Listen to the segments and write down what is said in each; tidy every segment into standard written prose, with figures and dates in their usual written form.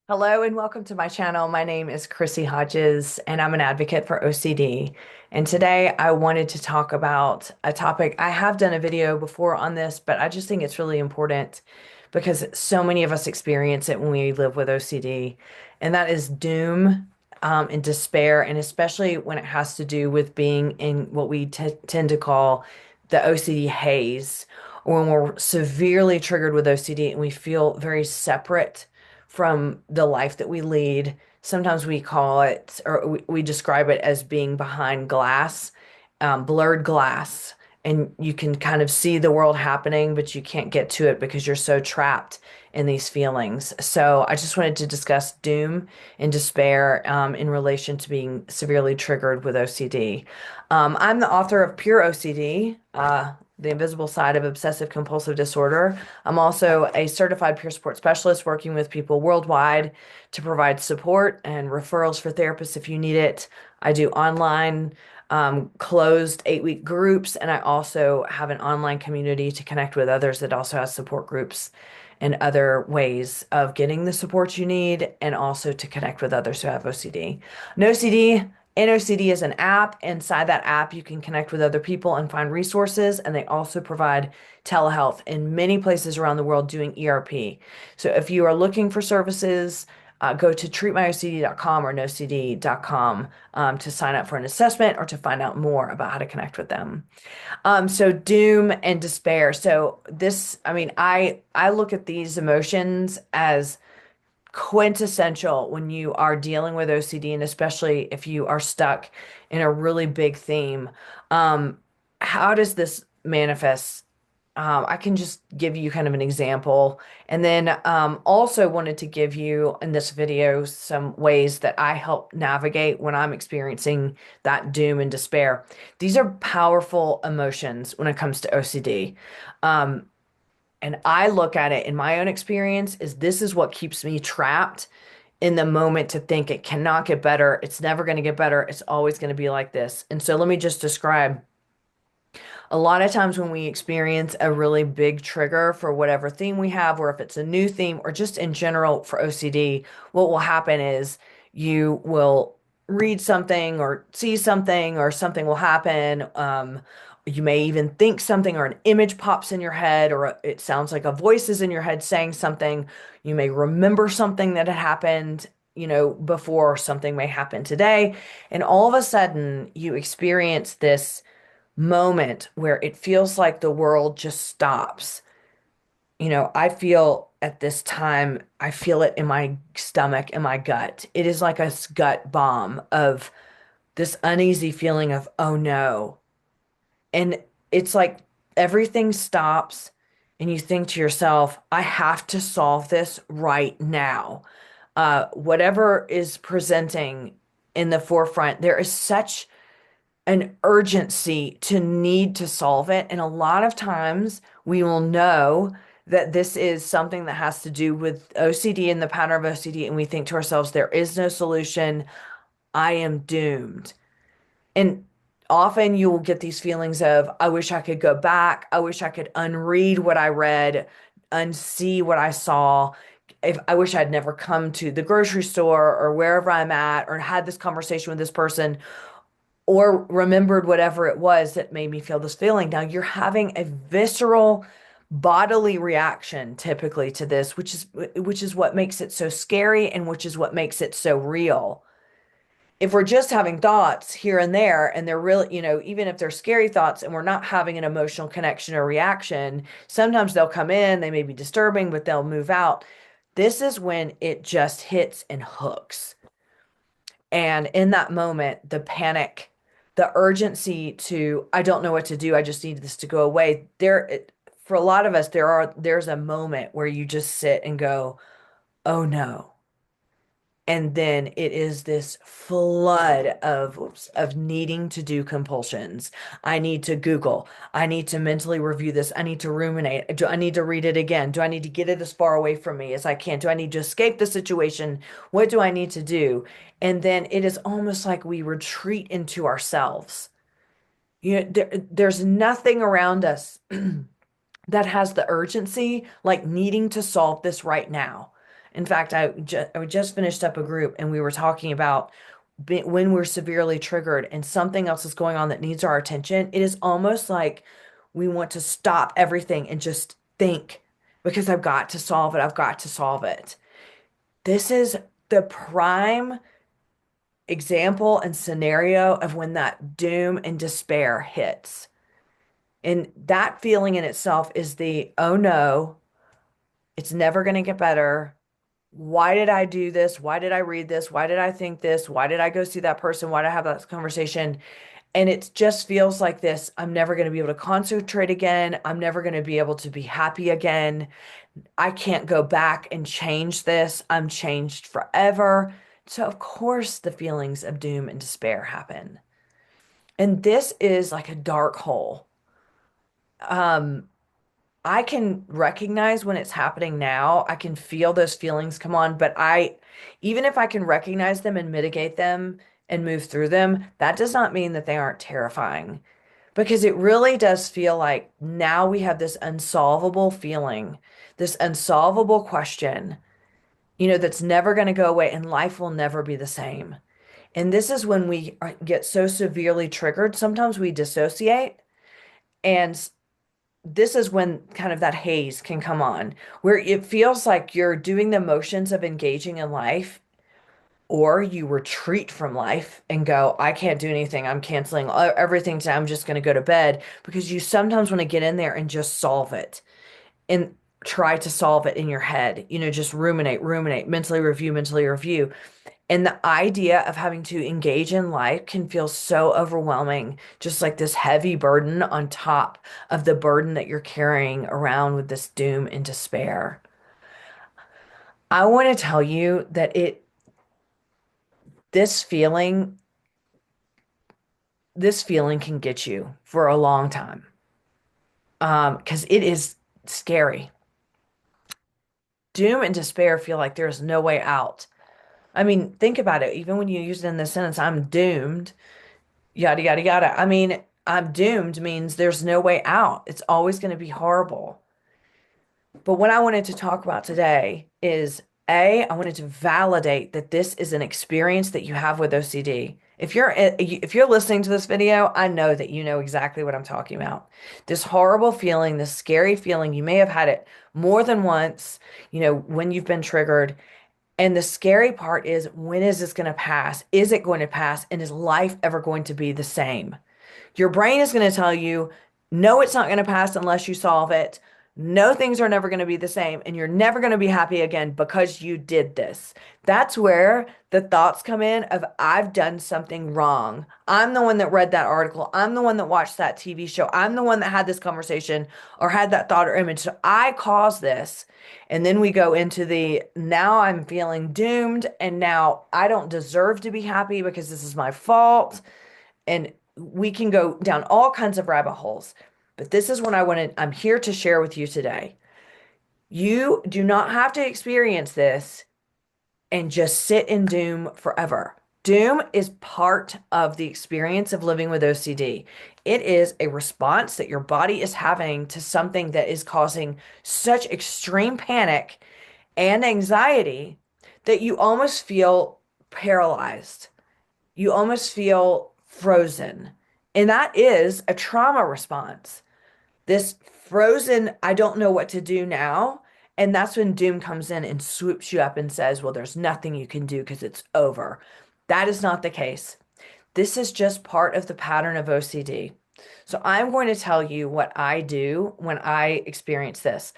Hello and welcome to my channel. My name is Chrissy Hodges and I'm an advocate for OCD. And today I wanted to talk about a topic. I have done a video before on this, but I just think it's really important because so many of us experience it when we live with OCD, and that is doom and despair, and especially when it has to do with being in what we tend to call the OCD haze, or when we're severely triggered with OCD and we feel very separate from the life that we lead. Sometimes we call it, or we describe it as being behind glass, blurred glass. And you can kind of see the world happening, but you can't get to it because you're so trapped in these feelings. So I just wanted to discuss doom and despair in relation to being severely triggered with OCD. I'm the author of Pure OCD, The Invisible Side of Obsessive Compulsive Disorder. I'm also a certified peer support specialist working with people worldwide to provide support and referrals for therapists if you need it. I do online closed 8-week groups, and I also have an online community to connect with others that also has support groups and other ways of getting the support you need, and also to connect with others who have OCD. NOCD is an app. Inside that app, you can connect with other people and find resources, and they also provide telehealth in many places around the world doing ERP. So if you are looking for services, go to treatmyocd.com or nocd.com to sign up for an assessment or to find out more about how to connect with them. So doom and despair. So this, I look at these emotions as quintessential when you are dealing with OCD, and especially if you are stuck in a really big theme. Um, how does this manifest? I can just give you kind of an example, and then also wanted to give you in this video some ways that I help navigate when I'm experiencing that doom and despair. These are powerful emotions when it comes to OCD. Um, and I look at it in my own experience is this is what keeps me trapped in the moment, to think it cannot get better. It's never going to get better. It's always going to be like this. And so let me just describe. A lot of times when we experience a really big trigger for whatever theme we have, or if it's a new theme, or just in general for OCD, what will happen is you will read something or see something, or something will happen. You may even think something, or an image pops in your head, or it sounds like a voice is in your head saying something. You may remember something that had happened, before. Something may happen today. And all of a sudden, you experience this moment where it feels like the world just stops. I feel at this time, I feel it in my stomach and my gut. It is like a gut bomb of this uneasy feeling of, oh no. And it's like everything stops, and you think to yourself, I have to solve this right now. Whatever is presenting in the forefront, there is such an urgency to need to solve it. And a lot of times we will know that this is something that has to do with OCD and the pattern of OCD. And we think to ourselves, there is no solution. I am doomed. And often you will get these feelings of, I wish I could go back. I wish I could unread what I read, unsee what I saw. If I wish I'd never come to the grocery store or wherever I'm at, or had this conversation with this person, or remembered whatever it was that made me feel this feeling. Now you're having a visceral bodily reaction typically to this, which is what makes it so scary, and which is what makes it so real. If we're just having thoughts here and there, and they're really, even if they're scary thoughts and we're not having an emotional connection or reaction, sometimes they'll come in, they may be disturbing, but they'll move out. This is when it just hits and hooks. And in that moment, the panic, the urgency to, I don't know what to do. I just need this to go away. For a lot of us, there's a moment where you just sit and go, oh no. And then it is this flood of needing to do compulsions. I need to Google. I need to mentally review this. I need to ruminate. Do I need to read it again? Do I need to get it as far away from me as I can? Do I need to escape the situation? What do I need to do? And then it is almost like we retreat into ourselves. There's nothing around us that has the urgency like needing to solve this right now. In fact, I just finished up a group and we were talking about when we're severely triggered and something else is going on that needs our attention. It is almost like we want to stop everything and just think because I've got to solve it. I've got to solve it. This is the prime example and scenario of when that doom and despair hits. And that feeling in itself is the, oh no, it's never going to get better. Why did I do this? Why did I read this? Why did I think this? Why did I go see that person? Why did I have that conversation? And it just feels like this. I'm never going to be able to concentrate again. I'm never going to be able to be happy again. I can't go back and change this. I'm changed forever. So, of course, the feelings of doom and despair happen. And this is like a dark hole. Um, I can recognize when it's happening now. I can feel those feelings come on, but even if I can recognize them and mitigate them and move through them, that does not mean that they aren't terrifying because it really does feel like now we have this unsolvable feeling, this unsolvable question, that's never going to go away and life will never be the same. And this is when get so severely triggered. Sometimes we dissociate and this is when kind of that haze can come on, where it feels like you're doing the motions of engaging in life, or you retreat from life and go, I can't do anything. I'm canceling everything today. I'm just going to go to bed because you sometimes want to get in there and just solve it and try to solve it in your head, just ruminate, mentally review. And the idea of having to engage in life can feel so overwhelming, just like this heavy burden on top of the burden that you're carrying around with this doom and despair. I want to tell you that this feeling, this feeling can get you for a long time. Because it is scary. Doom and despair feel like there's no way out. I mean, think about it. Even when you use it in the sentence, I'm doomed, yada, yada, yada. I mean, I'm doomed means there's no way out. It's always going to be horrible. But what I wanted to talk about today is I wanted to validate that this is an experience that you have with OCD. If you're listening to this video, I know that you know exactly what I'm talking about. This horrible feeling, this scary feeling, you may have had it more than once, when you've been triggered. And the scary part is, when is this going to pass? Is it going to pass? And is life ever going to be the same? Your brain is going to tell you, no, it's not going to pass unless you solve it. No, things are never going to be the same. And you're never going to be happy again because you did this. That's where the thoughts come in of, I've done something wrong. I'm the one that read that article. I'm the one that watched that TV show. I'm the one that had this conversation or had that thought or image. So I caused this. And then we go into now I'm feeling doomed. And now I don't deserve to be happy because this is my fault. And we can go down all kinds of rabbit holes. But this is what I'm here to share with you today. You do not have to experience this and just sit in doom forever. Doom is part of the experience of living with OCD. It is a response that your body is having to something that is causing such extreme panic and anxiety that you almost feel paralyzed. You almost feel frozen. And that is a trauma response. This frozen, I don't know what to do now. And that's when doom comes in and swoops you up and says, well, there's nothing you can do because it's over. That is not the case. This is just part of the pattern of OCD. So I'm going to tell you what I do when I experience this,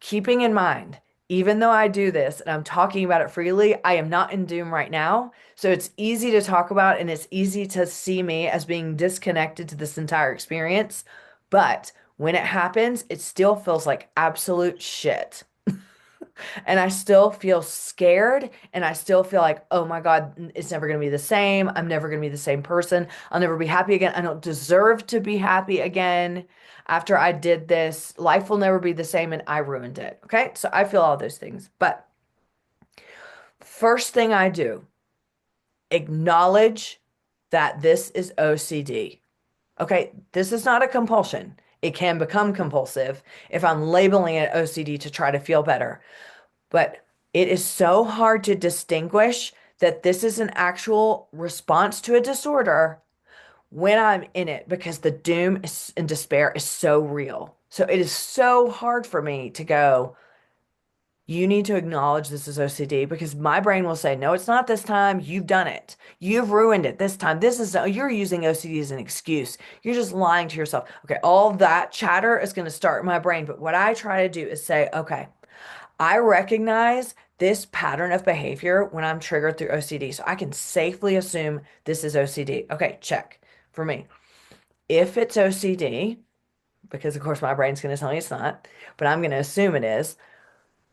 keeping in mind, even though I do this and I'm talking about it freely, I am not in doom right now. So it's easy to talk about and it's easy to see me as being disconnected to this entire experience. But when it happens, it still feels like absolute shit. And I still feel scared and I still feel like, oh my God, it's never going to be the same. I'm never going to be the same person. I'll never be happy again. I don't deserve to be happy again. After I did this, life will never be the same and I ruined it. Okay. So I feel all those things. But first thing I do, acknowledge that this is OCD. Okay. This is not a compulsion. It can become compulsive if I'm labeling it OCD to try to feel better. But It is so hard to distinguish that this is an actual response to a disorder when I'm in it because the doom and despair is so real. So it is so hard for me to go, you need to acknowledge this is OCD because my brain will say, no, it's not this time. You've done it. You've ruined it this time. You're using OCD as an excuse. You're just lying to yourself. Okay, all that chatter is going to start in my brain. But what I try to do is say, okay, I recognize this pattern of behavior when I'm triggered through OCD. So I can safely assume this is OCD. Okay, check for me. If it's OCD, because of course my brain's going to tell me it's not, but I'm going to assume it is,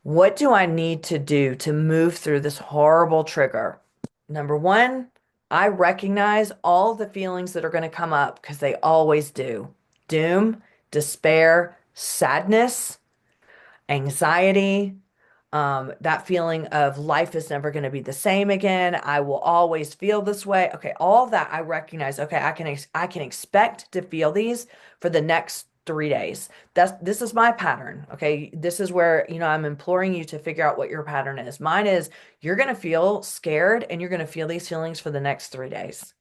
what do I need to do to move through this horrible trigger? Number one, I recognize all the feelings that are going to come up because they always do. Doom, despair, sadness, anxiety, that feeling of life is never going to be the same again. I will always feel this way. Okay, all of that I recognize. Okay, I can expect to feel these for the next 3 days. This is my pattern. Okay, this is where, I'm imploring you to figure out what your pattern is. Mine is you're going to feel scared and you're going to feel these feelings for the next 3 days.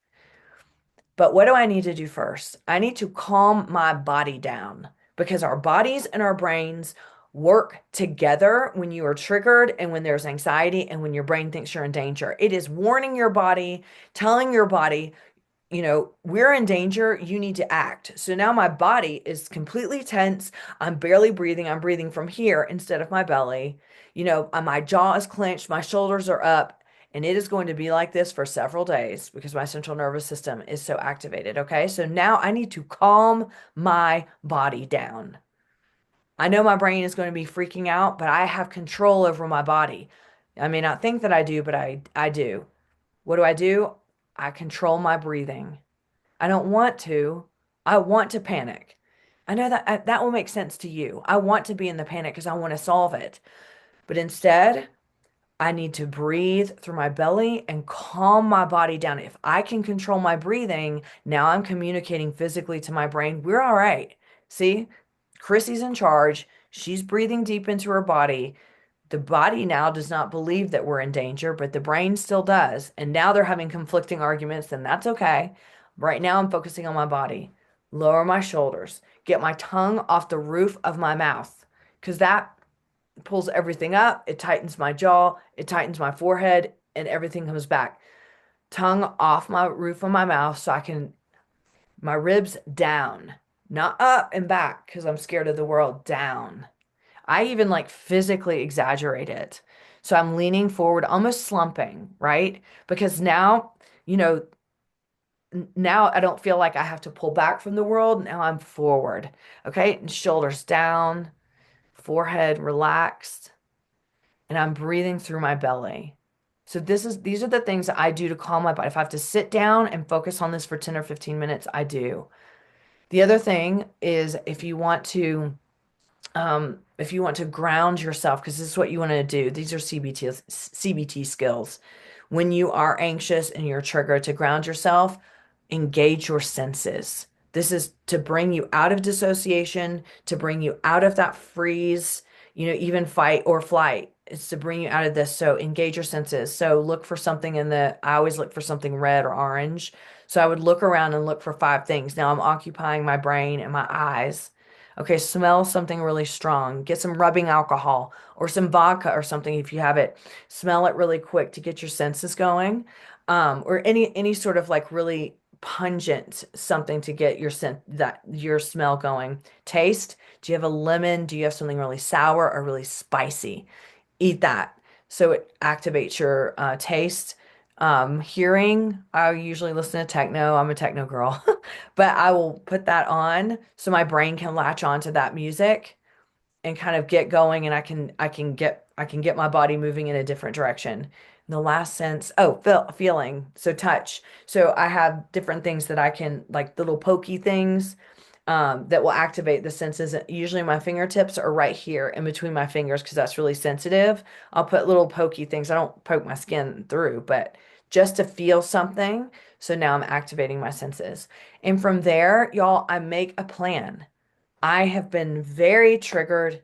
But what do I need to do first? I need to calm my body down because our bodies and our brains work together when you are triggered and when there's anxiety and when your brain thinks you're in danger. It is warning your body, telling your body, we're in danger. You need to act. So now my body is completely tense. I'm barely breathing. I'm breathing from here instead of my belly. My jaw is clenched. My shoulders are up. And it is going to be like this for several days because my central nervous system is so activated. Okay. So now I need to calm my body down. I know my brain is going to be freaking out, but I have control over my body. I may not think that I do, but I do. What do? I control my breathing. I don't want to. I want to panic. I know that that will make sense to you. I want to be in the panic because I want to solve it. But instead, I need to breathe through my belly and calm my body down. If I can control my breathing, now I'm communicating physically to my brain. We're all right. See, Chrissy's in charge. She's breathing deep into her body. The body now does not believe that we're in danger, but the brain still does. And now they're having conflicting arguments, and that's okay. Right now, I'm focusing on my body. Lower my shoulders, get my tongue off the roof of my mouth, because that pulls everything up. It tightens my jaw, it tightens my forehead, and everything comes back. Tongue off my roof of my mouth so I can, my ribs down, not up and back, because I'm scared of the world, down. I even like physically exaggerate it. So I'm leaning forward, almost slumping, right? Because now, you know, now I don't feel like I have to pull back from the world. Now I'm forward. Okay. And shoulders down, forehead relaxed, and I'm breathing through my belly. So these are the things that I do to calm my body. If I have to sit down and focus on this for 10 or 15 minutes, I do. The other thing is if you want to ground yourself, because this is what you want to do, these are CBT skills. When you are anxious and you're triggered, to ground yourself, engage your senses. This is to bring you out of dissociation, to bring you out of that freeze, even fight or flight. It's to bring you out of this. So engage your senses. So look for something I always look for something red or orange. So I would look around and look for 5 things. Now I'm occupying my brain and my eyes. Okay, smell something really strong. Get some rubbing alcohol or some vodka or something if you have it. Smell it really quick to get your senses going. Or any sort of like really pungent something to get your smell going. Taste. Do you have a lemon? Do you have something really sour or really spicy? Eat that. So it activates your taste. Hearing, I usually listen to techno. I'm a techno girl, but I will put that on so my brain can latch on to that music and kind of get going, and I can get my body moving in a different direction. The last sense, feeling, so touch. So I have different things that I can, like little pokey things, that will activate the senses. Usually my fingertips are right here in between my fingers because that's really sensitive. I'll put little pokey things. I don't poke my skin through, but just to feel something. So now I'm activating my senses. And from there, y'all, I make a plan. I have been very triggered.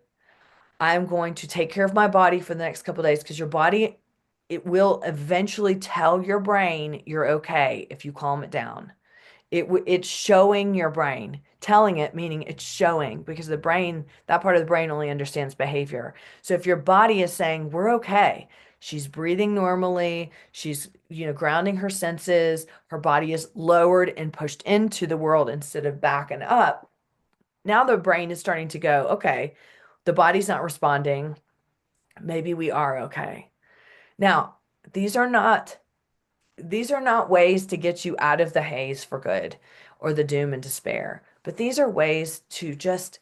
I'm going to take care of my body for the next couple of days because your body, it will eventually tell your brain you're okay if you calm it down. It's showing your brain, telling it, meaning it's showing because the brain, that part of the brain only understands behavior. So if your body is saying, we're okay, she's breathing normally, she's, grounding her senses, her body is lowered and pushed into the world instead of backing up. Now the brain is starting to go, okay, the body's not responding. Maybe we are okay. Now, these are not these are not ways to get you out of the haze for good or the doom and despair, but these are ways to just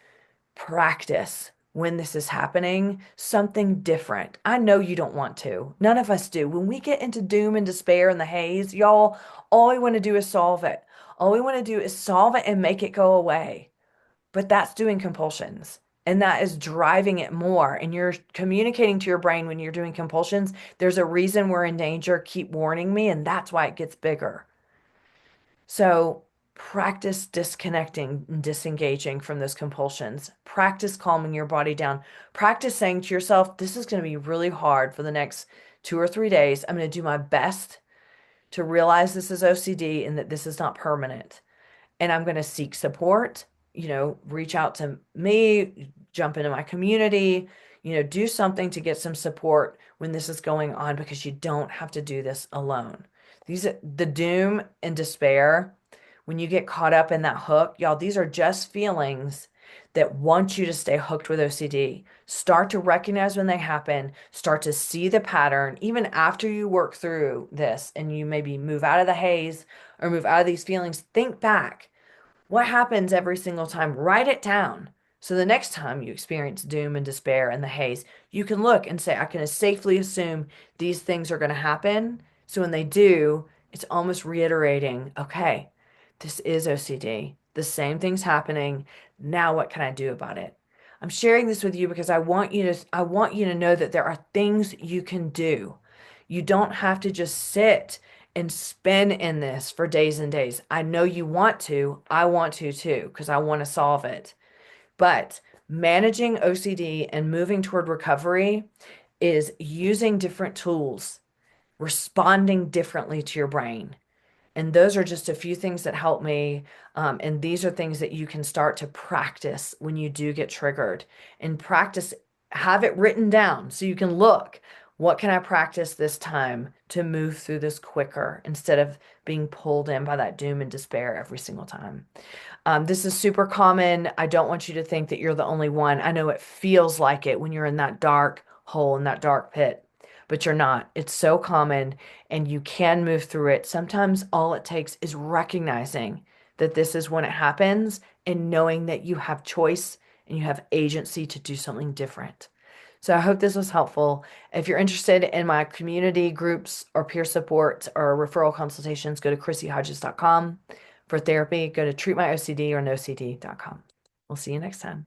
practice when this is happening something different. I know you don't want to. None of us do. When we get into doom and despair and the haze, y'all, all we want to do is solve it. All we want to do is solve it and make it go away. But that's doing compulsions. And that is driving it more. And you're communicating to your brain when you're doing compulsions, there's a reason we're in danger. Keep warning me. And that's why it gets bigger. So practice disconnecting and disengaging from those compulsions. Practice calming your body down. Practice saying to yourself, this is going to be really hard for the next 2 or 3 days. I'm going to do my best to realize this is OCD and that this is not permanent, and I'm going to seek support, reach out to me, jump into my community, do something to get some support when this is going on because you don't have to do this alone. The doom and despair, when you get caught up in that hook, y'all, these are just feelings that want you to stay hooked with OCD. Start to recognize when they happen, start to see the pattern, even after you work through this and you maybe move out of the haze or move out of these feelings, think back. What happens every single time? Write it down. So the next time you experience doom and despair and the haze, you can look and say, I can safely assume these things are going to happen. So when they do, it's almost reiterating, okay, this is OCD. The same thing's happening. Now what can I do about it? I'm sharing this with you because I want you to know that there are things you can do. You don't have to just sit and spin in this for days and days. I know you want to. I want to too, because I want to solve it. But managing OCD and moving toward recovery is using different tools, responding differently to your brain. And those are just a few things that help me. And these are things that you can start to practice when you do get triggered. And practice, have it written down so you can look. What can I practice this time to move through this quicker instead of being pulled in by that doom and despair every single time? This is super common. I don't want you to think that you're the only one. I know it feels like it when you're in that dark hole, in that dark pit, but you're not. It's so common and you can move through it. Sometimes all it takes is recognizing that this is when it happens and knowing that you have choice and you have agency to do something different. So I hope this was helpful. If you're interested in my community groups or peer support or referral consultations, go to chrissyhodges.com. For therapy, go to treatmyocd or nocd.com. We'll see you next time.